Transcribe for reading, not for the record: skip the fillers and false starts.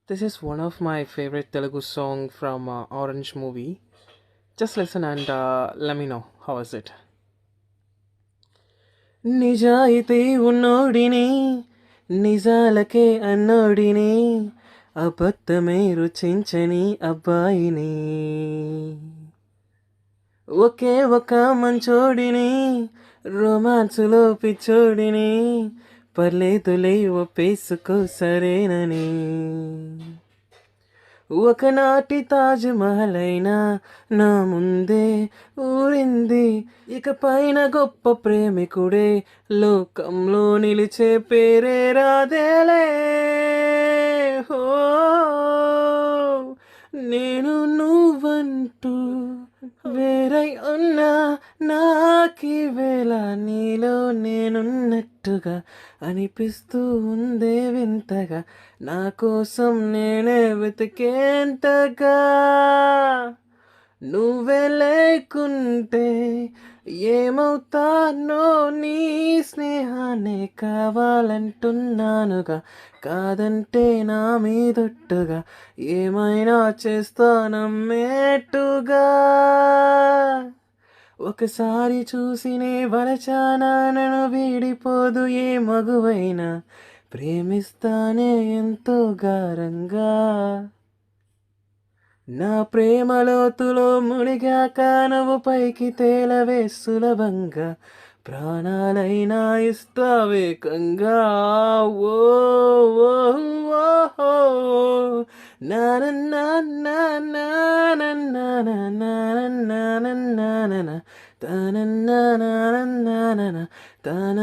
This is one of my favorite Telugu song from Orange movie. Just listen and let me know how is it. నిజాయితీ ఉన్నోడిని నిజాలకే అన్నోడిని అబద్ధమే రుచించని అబ్బాయిని ఒకే ఒక మంచోడిని రొమాన్సులో పిచ్చోడిని పర్లేదులే ఒప్పేసుకో సరేనని ఒకనాటి తాజ్ మహల్ అయినా నా ముందే ఊరింది ఇక పైన గొప్ప ప్రేమికుడే లోకంలో నిలిచే పేరే రాదేలే హో నేను నువ్వంటూ వేరై ఉన్నా నాకీ వేళ నీలో నేనున్నట్టుగా అనిపిస్తూ ఉందే వింతగా నా కోసం నేనే వెతికేంతగా నువ్వే లేకుంటే ఏమవుతానో నీ స్నేహాన్ని కావాలంటున్నానుగా కాదంటే నా మీదొట్టుగా ఏమైనా చేస్తానమ్మేట్టుగా ఒకసారి చూసినే వలచానా నన్ను వీడిపోదు ఏ మగువైనా ప్రేమిస్తానే ఎంతో గారంగా నా ప్రేమ లోతులో మునిగాక నువ్వు పైకి తేలవే సులభంగా ప్రాణాలైనా ఇస్తావేకంగా ఓ ఓ ఓ నానన్నా తన